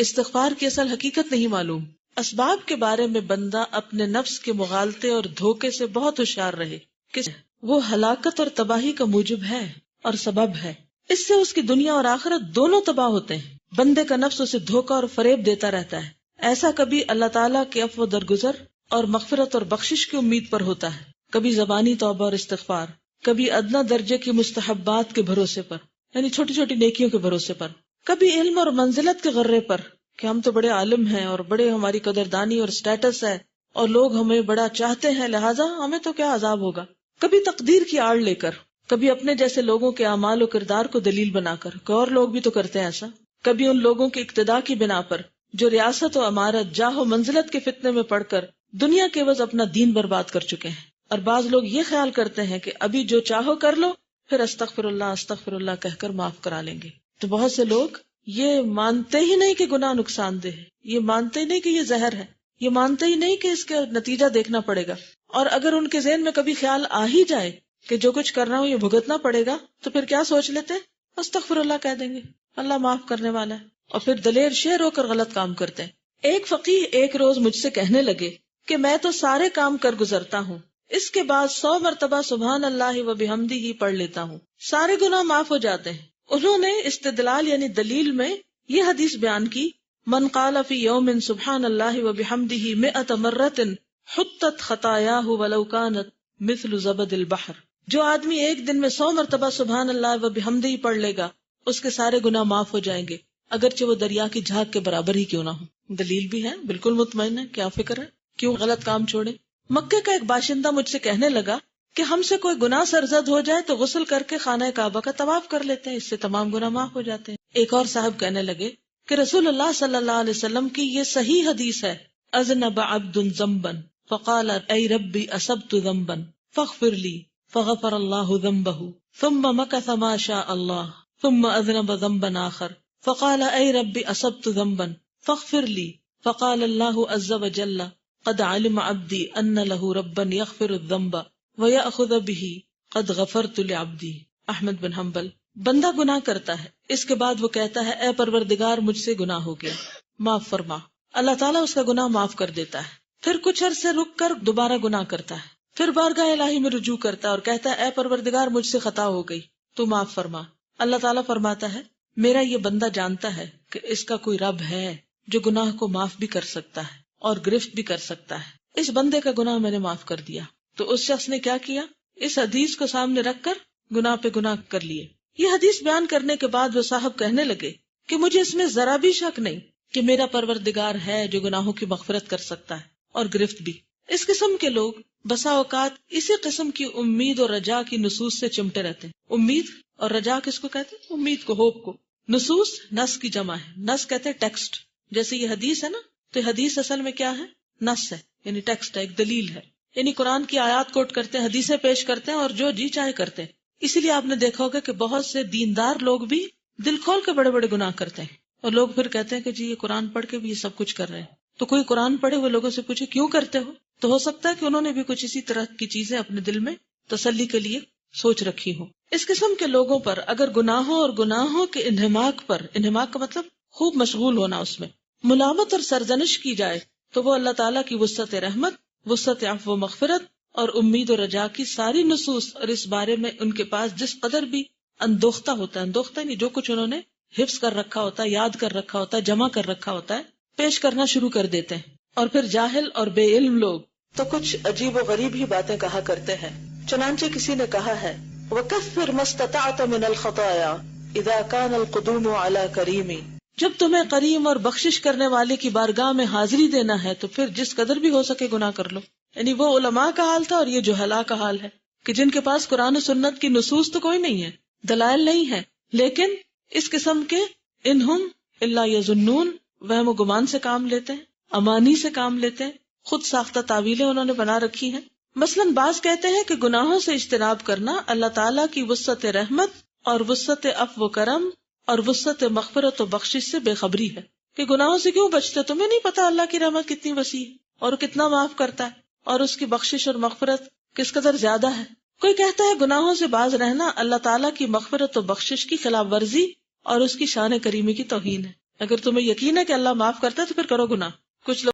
استغفار کی اصل حقیقت نہیں معلوم. اسباب کے بارے میں بندہ اپنے نفس کے مغالطے اور دھوکے سے بہت ہوشیار رہے کہ وہ ہلاکت اور تباہی کا موجب ہے اور سبب ہے. اس سے اس کی دنیا اور آخرت دونوں تباہ ہوتے ہیں. بندے کا نفس اسے دھوکہ اور فریب دیتا رہتا ہے. ایسا کبھی اللہ تعالیٰ کے عفو درگزر اور مغفرت اور بخشش کی امید پر ہوتا ہے، کبھی زبانی توبہ اور استغفار، کبھی ادنا درجے کی مستحبات کے بھروسے پر، یعنی چھوٹی چھوٹی نیکیوں کے بھروسے پر، کبھی علم اور منزلت کے غرے پر کہ ہم تو بڑے عالم ہیں اور بڑے ہماری قدردانی اور سٹیٹس ہے اور لوگ ہمیں بڑا چاہتے ہیں، لہٰذا ہمیں تو کیا عذاب ہوگا. کبھی تقدیر کی آڑ لے کر، کبھی اپنے جیسے لوگوں کے اعمال و کردار کو دلیل بنا کر کہ اور لوگ بھی تو کرتے ہیں ایسا، کبھی ان لوگوں کی اقتداء کی بنا پر جو ریاست و امارت، جاہ و منزلت کے فتنے میں پڑھ کر دنیا کے عوض اپنا دین برباد کر چکے ہیں. اور بعض لوگ یہ خیال کرتے ہیں کہ ابھی جو چاہو کر لو، پھر استغفر اللہ کہہ کر معاف کرا لیں گے. تو بہت سے لوگ یہ مانتے ہی نہیں کہ گناہ نقصان دہ ہے، یہ مانتے ہی نہیں کہ یہ زہر ہے، یہ مانتے ہی نہیں کہ اس کا نتیجہ دیکھنا پڑے گا. اور اگر ان کے ذہن میں کبھی خیال آ ہی جائے کہ جو کچھ کرنا ہو یہ بھگتنا پڑے گا، تو پھر کیا سوچ لیتے؟ استغفر اللہ کہہ دیں گے، اللہ معاف کرنے والا ہے، اور پھر دلیر شیر ہو کر غلط کام کرتے ہیں. ایک فقیہ ایک روز مجھ سے کہنے لگے کہ میں تو سارے کام کر گزرتا ہوں، اس کے بعد 100 مرتبہ سبحان اللہ و بحمدہ ہی پڑھ لیتا ہوں، سارے گناہ معاف ہو جاتے ہیں. انہوں نے استدلال یعنی دلیل میں یہ حدیث بیان کی، من قال فی یوم سبحان اللہ و بحمدہ 100 مرۃ حطت خطایاہ ولو کانت مثل زبد البحر. جو آدمی ایک دن میں 100 مرتبہ سبحان اللہ و بحمدہ ہی پڑھ لے گا، اس کے سارے گناہ معاف ہو جائیں گے، اگرچہ وہ دریا کی جھاگ کے برابر ہی کیوں نہ ہو. دلیل بھی ہے، بالکل مطمئن ہے، کیا فکر ہے، کیوں غلط کام چھوڑے. مکے کا ایک باشندہ مجھ سے کہنے لگا کہ ہم سے کوئی گناہ سرزد ہو جائے تو غسل کر کے خانہ کعبہ کا طواف کر لیتے ہیں، اس سے تمام گناہ معاف ہو جاتے ہیں. ایک اور صاحب کہنے لگے کہ رسول اللہ صلی اللہ علیہ وسلم کی یہ صحیح حدیث ہے، اذنب عبد ذنبا فقال اے ربی اصبت ذنبا فاغفر لی فغفر اللہ ذنبہ ثم مکث ما شاء اللہ ثم اذنب ذنبا آخر فقال اے ربی اصبت ذنبا فاغفر لی فقال اللہ عز وجل قد علم عبدی ان له ربا یغفر الذنب ویأخذ به قد غفرت لعبدی. احمد بن حنبل. بندہ گناہ کرتا ہے، اس کے بعد وہ کہتا ہے اے پروردگار مجھ سے گناہ ہو گیا، معاف فرما. اللہ تعالیٰ اس کا گناہ معاف کر دیتا ہے. پھر کچھ عرصے رک کر دوبارہ گناہ کرتا ہے، پھر بارگاہ الہی میں رجوع کرتا ہے اور کہتا ہے اے پروردگار مجھ سے خطا ہو گئی، تو معاف فرما. اللہ تعالیٰ فرماتا ہے میرا یہ بندہ جانتا ہے کہ اس کا کوئی رب ہے جو گناہ کو معاف بھی کر سکتا ہے اور گرفت بھی کر سکتا ہے. اس بندے کا گناہ میں نے معاف کر دیا. تو اس شخص نے کیا کیا؟ اس حدیث کو سامنے رکھ کر گناہ پہ گناہ کر لیے. یہ حدیث بیان کرنے کے بعد وہ صاحب کہنے لگے کہ مجھے اس میں ذرا بھی شک نہیں کہ میرا پروردگار ہے جو گناہوں کی مغفرت کر سکتا ہے اور گرفت بھی. اس قسم کے لوگ بسا اوقات اسی قسم کی امید اور رجا کی نصوص سے چمٹے رہتے ہیں. امید اور رجا کس کو کہتے ہیں؟ امید کو، ہوپ کو. نصوص نص کی جمع ہے، نص کہتے ہیں ٹیکسٹ. جیسے یہ حدیث ہے نا، تو حدیث اصل میں کیا ہے؟ نص ہے، یعنی ٹیکسٹ ہے، ایک دلیل ہے. یعنی قرآن کی آیات کوٹ کرتے ہیں، حدیثیں پیش کرتے ہیں اور جو جی چاہے کرتے ہیں. اسی لیے آپ نے دیکھا ہوگا کہ بہت سے دیندار لوگ بھی دل کھول کے بڑے بڑے گناہ کرتے ہیں، اور لوگ پھر کہتے ہیں کہ جی یہ قرآن پڑھ کے بھی یہ سب کچھ کر رہے ہیں. تو کوئی قرآن پڑھے وہ لوگوں سے پوچھے کیوں کرتے ہو، تو ہو سکتا ہے کہ انہوں نے بھی کچھ اسی طرح کی چیزیں اپنے دل میں تسلی کے لیے سوچ رکھی ہو. اس قسم کے لوگوں پر اگر گناہوں اور گناہوں کے انہماک پر، انہماک کا مطلب خوب مشغول ہونا، اس میں ملامت اور سرزنش کی جائے، تو وہ اللہ تعالیٰ کی وسعت رحمت، وسعت عفو و مغفرت اور امید و رجا کی ساری نصوص اور اس بارے میں ان کے پاس جس قدر بھی اندوختہ ہوتا ہے، اندوختہ نہیں، جو کچھ انہوں نے حفظ کر رکھا ہوتا ہے، یاد کر رکھا ہوتا ہے، جمع کر رکھا ہوتا ہے، پیش کرنا شروع کر دیتے ہیں. اور پھر جاہل اور بے علم لوگ تو کچھ عجیب و غریب ہی باتیں کہا کرتے ہیں. چنانچہ کسی نے کہا ہے وَكَفِّرْ مَا اسْتَطَعْتَ مِنَ الْخَطَايَا إِذَا كَانَ الْقُدُومُ عَلَى كَرِيمٍ. جب تمہیں کریم اور بخشش کرنے والے کی بارگاہ میں حاضری دینا ہے تو پھر جس قدر بھی ہو سکے گناہ کر لو. یعنی وہ علماء کا حال تھا اور یہ جہلاء کا حال ہے کہ جن کے پاس قرآن و سنت کی نصوص تو کوئی نہیں ہے، دلائل نہیں ہے، لیکن اس قسم کے انہم الا یظنون، وہم و گمان سے کام لیتے ہیں، امانی سے کام لیتے ہیں، خود ساختہ تعویلیں انہوں نے بنا رکھی ہیں. مثلاً بعض کہتے ہیں کہ گناہوں سے اجتناب کرنا اللہ تعالیٰ کی وسعت رحمت اور وسعت عفو و کرم اور وسعت مغفرت و بخشش سے بے خبری ہے، کہ گناہوں سے کیوں بچتے، تمہیں نہیں پتا اللہ کی رحمت کتنی وسیع ہے اور کتنا معاف کرتا ہے اور اس کی بخشش اور مغفرت کس قدر زیادہ ہے. کوئی کہتا ہے گناہوں سے باز رہنا اللہ تعالیٰ کی مغفرت و بخشش کی خلاف ورزی اور اس کی شان کریمی کی توہین ہے. اگر تمہیں یقین ہے کہ اللہ معاف کرتا ہے تو پھر کرو گناہ. کچھ لوگ